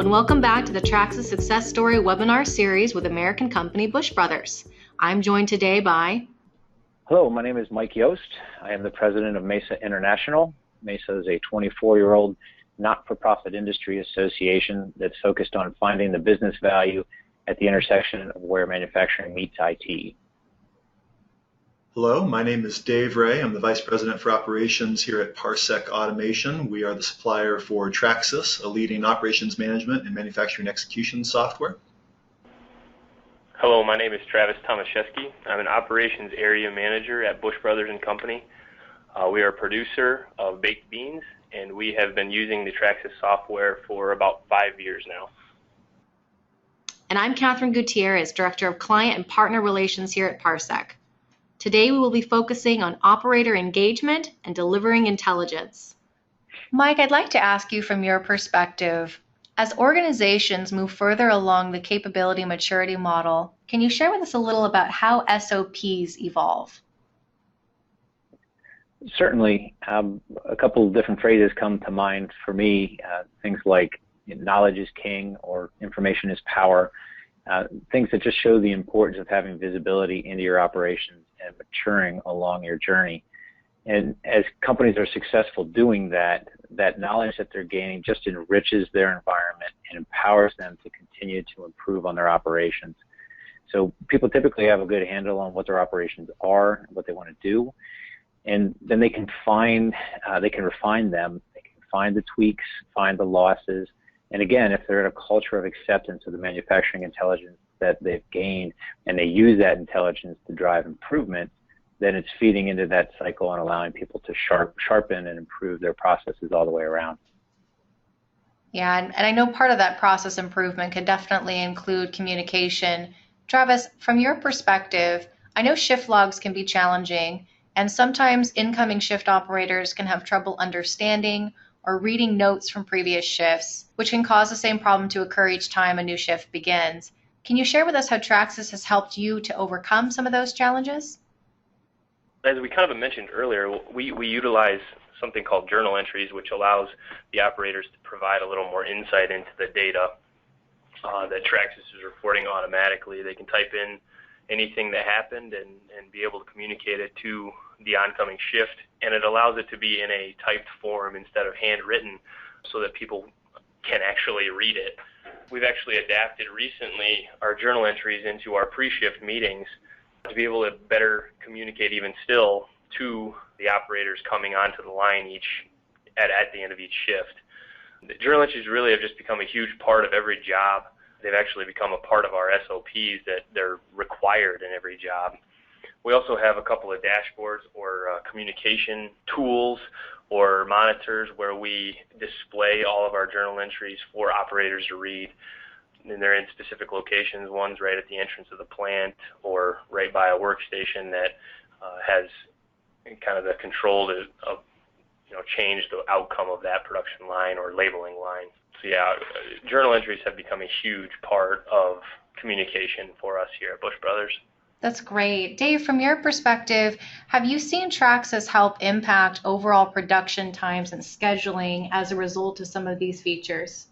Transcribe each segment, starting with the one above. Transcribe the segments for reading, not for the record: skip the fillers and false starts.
and welcome back to the Traxxas Success Story webinar series with American company Bush Brothers. I'm joined today by... Hello, my name is Mike Yost. I am the president of Mesa International. Mesa is a 24-year-old not-for-profit industry association that's focused on finding the business value at the intersection of where manufacturing meets IT. Hello, my name is Dave Ray. I'm the Vice President for Operations here at Parsec Automation. We are the supplier for Traxxas, a leading operations management and manufacturing execution software. Hello, my name is Travis Tomaszewski. I'm an operations area manager at Bush Brothers and Company. We are a producer of baked beans, and we have been using the Traxxas software for about 5 years now. And I'm Catherine Gutierrez, Director of Client and Partner Relations here at Parsec. Today we will be focusing on operator engagement and delivering intelligence. Mike, I'd like to ask you from your perspective, as organizations move further along the capability maturity model, can you share with us a little about how SOPs evolve? Certainly. A couple of different phrases come to mind for me, things like knowledge is king or information is power, things that just show the importance of having visibility into your operations and maturing along your journey. And as companies are successful doing that, that knowledge that they're gaining just enriches their environment and empowers them to continue to improve on their operations. So people typically have a good handle on what their operations are, what they want to do, and then they can refine them, they can find the tweaks, find the losses, and again, if they're in a culture of acceptance of the manufacturing intelligence that they've gained and they use that intelligence to drive improvement, then it's feeding into that cycle and allowing people to sharpen and improve their processes all the way around. Yeah, and I know part of that process improvement could definitely include communication. Travis, from your perspective, I know shift logs can be challenging, and sometimes incoming shift operators can have trouble understanding or reading notes from previous shifts, which can cause the same problem to occur each time a new shift begins. Can you share with us how Traxxas has helped you to overcome some of those challenges? As we kind of mentioned earlier, we utilize something called journal entries, which allows the operators to provide a little more insight into the data that Traxxas is reporting automatically. They can type in anything that happened and be able to communicate it to the oncoming shift, and it allows it to be in a typed form instead of handwritten so that people can actually read it. We've actually adapted recently our journal entries into our pre-shift meetings to be able to better communicate even still to the operators coming onto the line at the end of each shift. The journal entries really have just become a huge part of every job. They've actually become a part of our SOPs that they're required in every job. We also have a couple of dashboards or communication tools or monitors where we display all of our journal entries for operators to read. And they're in specific locations. One's right at the entrance of the plant or right by a workstation that has kind of the control to change the outcome of that production line or labeling line. So yeah, journal entries have become a huge part of communication for us here at Bush Brothers. That's great. Dave, from your perspective, have you seen Traxxas help impact overall production times and scheduling as a result of some of these features?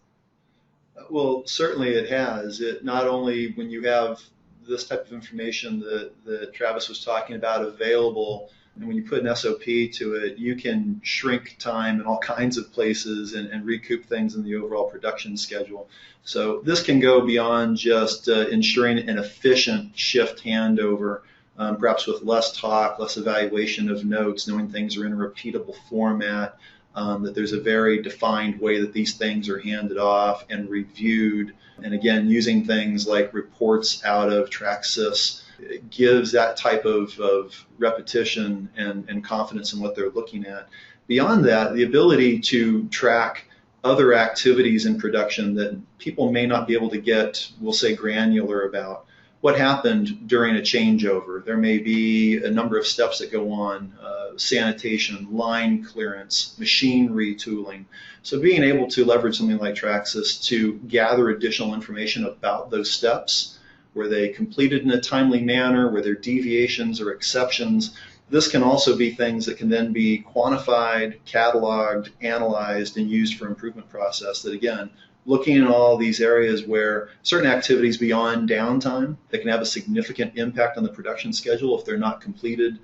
Well, certainly it has. It not only when you have this type of information that Travis was talking about available, and when you put an SOP to it, you can shrink time in all kinds of places and recoup things in the overall production schedule. So this can go beyond just ensuring an efficient shift handover, perhaps with less talk, less evaluation of notes, knowing things are in a repeatable format, that there's a very defined way that these things are handed off and reviewed. And again, using things like reports out of Traxxas gives that type of repetition and confidence in what they're looking at. Beyond that, the ability to track other activities in production that people may not be able to get, we'll say, granular about. What happened during a changeover? There may be a number of steps that go on, sanitation, line clearance, machine retooling. So being able to leverage something like Traxxas to gather additional information about those steps, were they completed in a timely manner, were there deviations or exceptions? This can also be things that can then be quantified, cataloged, analyzed, and used for improvement process that, again, looking at all these areas where certain activities beyond downtime that can have a significant impact on the production schedule if they're not completed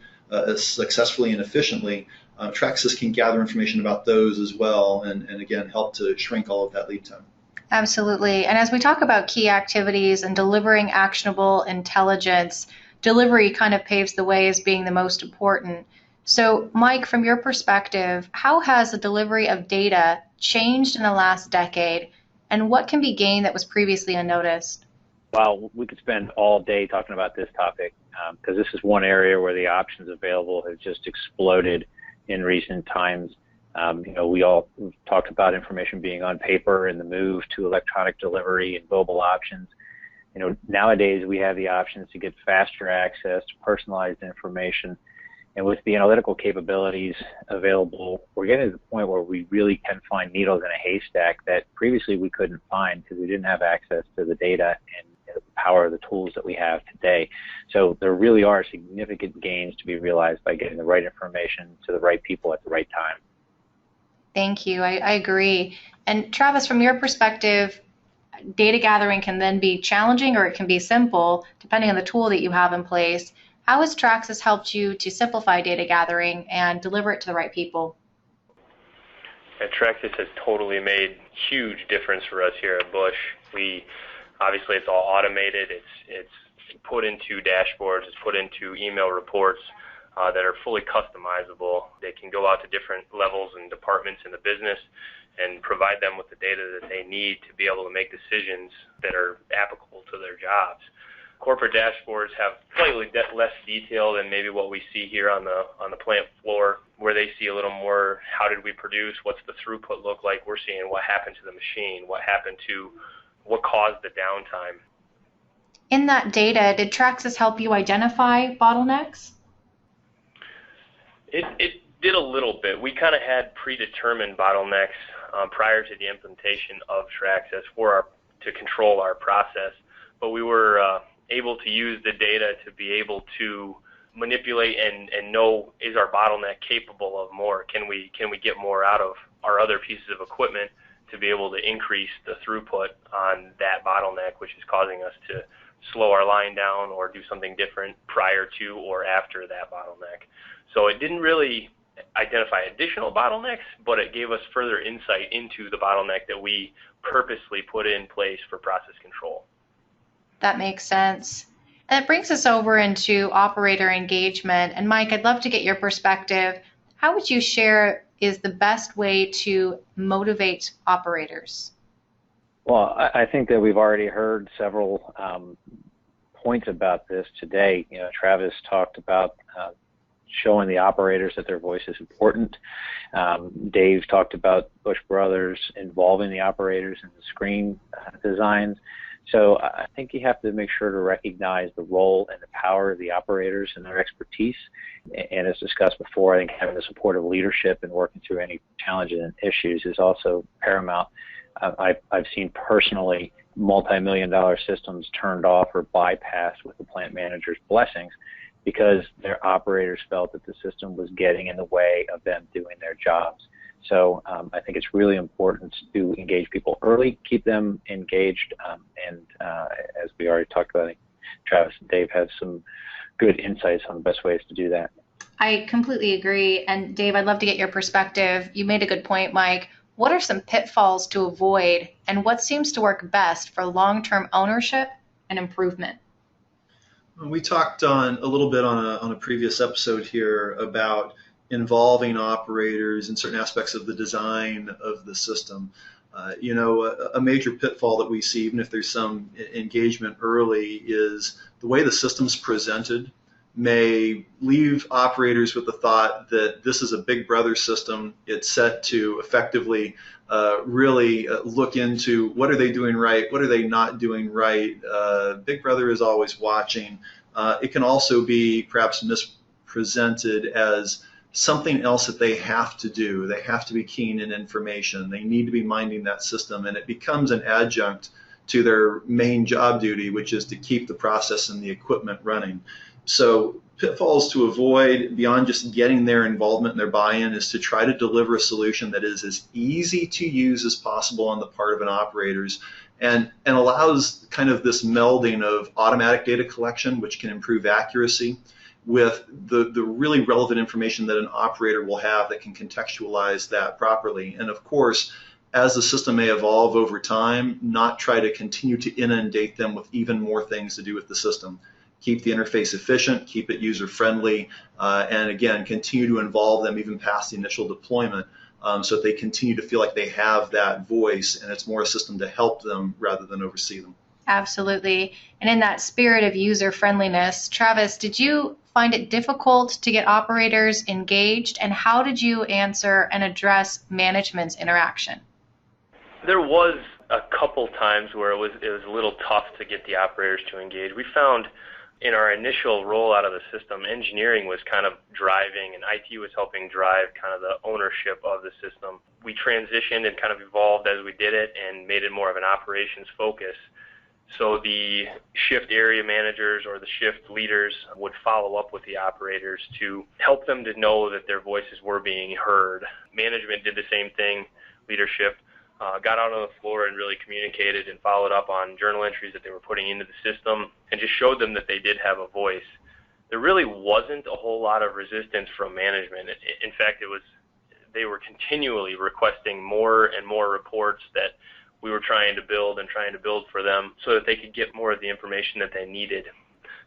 successfully and efficiently, Traxxas can gather information about those as well, and again, help to shrink all of that lead time. Absolutely. And as we talk about key activities and delivering actionable intelligence, delivery kind of paves the way as being the most important. So, Mike, from your perspective, how has the delivery of data changed in the last decade, and what can be gained that was previously unnoticed? Well, we could spend all day talking about this topic because this is one area where the options available have just exploded in recent times. We all talked about information being on paper and the move to electronic delivery and mobile options. Nowadays we have the options to get faster access to personalized information. And with the analytical capabilities available, we're getting to the point where we really can find needles in a haystack that previously we couldn't find because we didn't have access to the data and the power of the tools that we have today. So there really are significant gains to be realized by getting the right information to the right people at the right time. Thank you. I agree. And Travis, from your perspective, data gathering can then be challenging or it can be simple, depending on the tool that you have in place. How has Traxxas helped you to simplify data gathering and deliver it to the right people? Traxxas has totally made huge difference for us here at Bush. Obviously it's all automated. It's put into dashboards. It's put into email reports that are fully customizable. They can go out to different levels and departments in the business and provide them with the data that they need to be able to make decisions that are applicable to their jobs. Corporate dashboards have slightly less detail than maybe what we see here on the plant floor, where they see a little more, how did we produce, what's the throughput look like, we're seeing what happened to the machine, what caused the downtime. In that data, did Traxxas help you identify bottlenecks? It did a little bit. We kind of had predetermined bottlenecks prior to the implementation of Traxxas to control our process, but we were able to use the data to be able to manipulate and know, is our bottleneck capable of more? Can we get more out of our other pieces of equipment to be able to increase the throughput on that bottleneck, which is causing us to slow our line down or do something different prior to or after that bottleneck. So it didn't really identify additional bottlenecks, but it gave us further insight into the bottleneck that we purposely put in place for process control. That makes sense. And it brings us over into operator engagement. And Mike, I'd love to get your perspective. How would you share is the best way to motivate operators? Well, I think that we've already heard several points about this today. Travis talked about showing the operators that their voice is important. Dave talked about Bush Brothers involving the operators in the screen designs. So I think you have to make sure to recognize the role and the power of the operators and their expertise. And as discussed before, I think having the support of leadership and working through any challenges and issues is also paramount. I've seen personally multi-million-dollar systems turned off or bypassed with the plant manager's blessings because their operators felt that the system was getting in the way of them doing their jobs. So I think it's really important to engage people early, keep them engaged, and as we already talked about, I think Travis and Dave have some good insights on the best ways to do that. I completely agree. And Dave, I'd love to get your perspective. You made a good point, Mike. What are some pitfalls to avoid, and what seems to work best for long-term ownership and improvement? We talked a little bit on a previous episode here about involving operators in certain aspects of the design of the system. A major pitfall that we see, even if there's some engagement early, is the way the system's presented may leave operators with the thought that this is a Big Brother system. It's set to effectively really look into what are they doing right, what are they not doing right. Big Brother is always watching. It can also be perhaps mispresented as something else that they have to do. They have to be keen in information. They need to be minding that system, and it becomes an adjunct to their main job duty, which is to keep the process and the equipment running. So pitfalls to avoid beyond just getting their involvement and their buy-in is to try to deliver a solution that is as easy to use as possible on the part of an operator's and allows kind of this melding of automatic data collection, which can improve accuracy, with the really relevant information that an operator will have that can contextualize that properly. And of course, as the system may evolve over time, not try to continue to inundate them with even more things to do with the system. Keep the interface efficient, keep it user-friendly, and again, continue to involve them even past the initial deployment so that they continue to feel like they have that voice and it's more a system to help them rather than oversee them. Absolutely. And in that spirit of user-friendliness, Travis, did you find it difficult to get operators engaged, and how did you answer and address management's interaction? There was a couple times where it was a little tough to get the operators to engage. We found in our initial rollout of the system, engineering was kind of driving and IT was helping drive kind of the ownership of the system. We transitioned and kind of evolved as we did it and made it more of an operations focus. So the shift area managers or the shift leaders would follow up with the operators to help them to know that their voices were being heard. Management did the same thing, leadership. Got out on the floor and really communicated and followed up on journal entries that they were putting into the system and just showed them that they did have a voice. There really wasn't a whole lot of resistance from management. In fact, they were continually requesting more and more reports that we were trying to build for them so that they could get more of the information that they needed.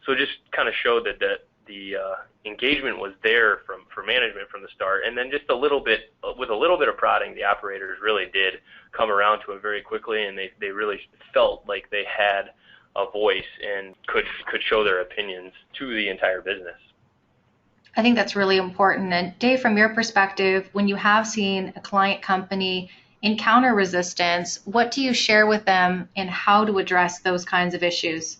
So it just kind of showed that the engagement was there for management from the start, and then just with a little bit of prodding, the operators really did come around to it very quickly, and they really felt like they had a voice and could show their opinions to the entire business. I think that's really important. And Dave, from your perspective, when you have seen a client company encounter resistance, what do you share with them and how to address those kinds of issues?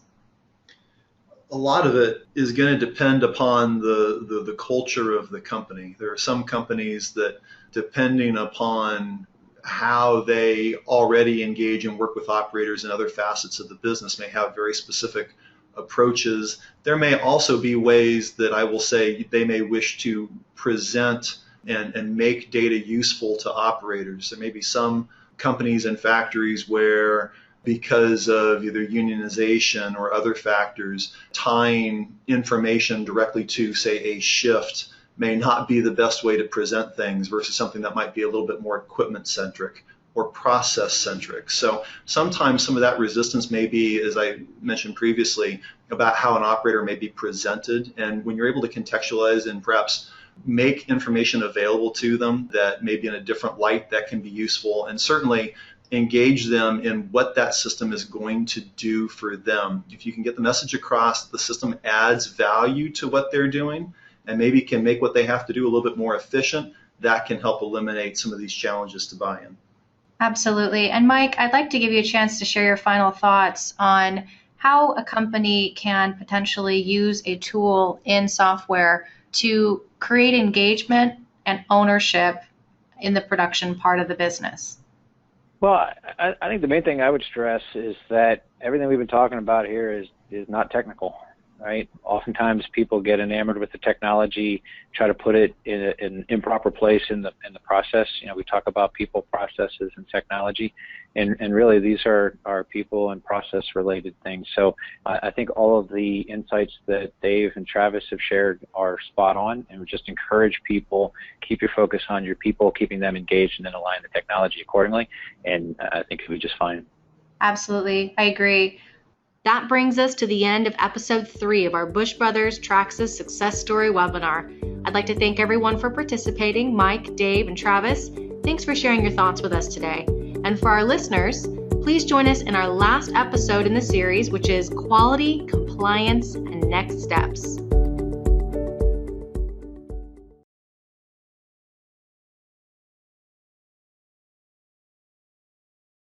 A lot of it is going to depend upon the culture of the company. There are some companies that, depending upon how they already engage and work with operators in other facets of the business, may have very specific approaches. There may also be ways that I will say they may wish to present and make data useful to operators. There may be some companies and factories where, because of either unionization or other factors, tying information directly to, say, a shift may not be the best way to present things versus something that might be a little bit more equipment-centric or process-centric. So sometimes some of that resistance may be, as I mentioned previously, about how an operator may be presented. And when you're able to contextualize and perhaps make information available to them that may be in a different light, that can be useful. And certainly engage them in what that system is going to do for them. If you can get the message across, the system adds value to what they're doing and maybe can make what they have to do a little bit more efficient, that can help eliminate some of these challenges to buy in. Absolutely. And Mike, I'd like to give you a chance to share your final thoughts on how a company can potentially use a tool in software to create engagement and ownership in the production part of the business. Well, I think the main thing I would stress is that everything we've been talking about here is not technical, right? Oftentimes people get enamored with the technology, try to put it in an improper place in the process. You know, we talk about people, processes, and technology, and really these are people and process related things. So I think all of the insights that Dave and Travis have shared are spot on, and we just encourage people, keep your focus on your people, keeping them engaged, and then align the technology accordingly, and I think it'll be just fine. Absolutely, I agree. That brings us to the end of episode 3 of our Bush Brothers Traxxas Success Story webinar. I'd like to thank everyone for participating, Mike, Dave, and Travis. Thanks for sharing your thoughts with us today. And for our listeners, please join us in our last episode in the series, which is Quality, Compliance, and Next Steps.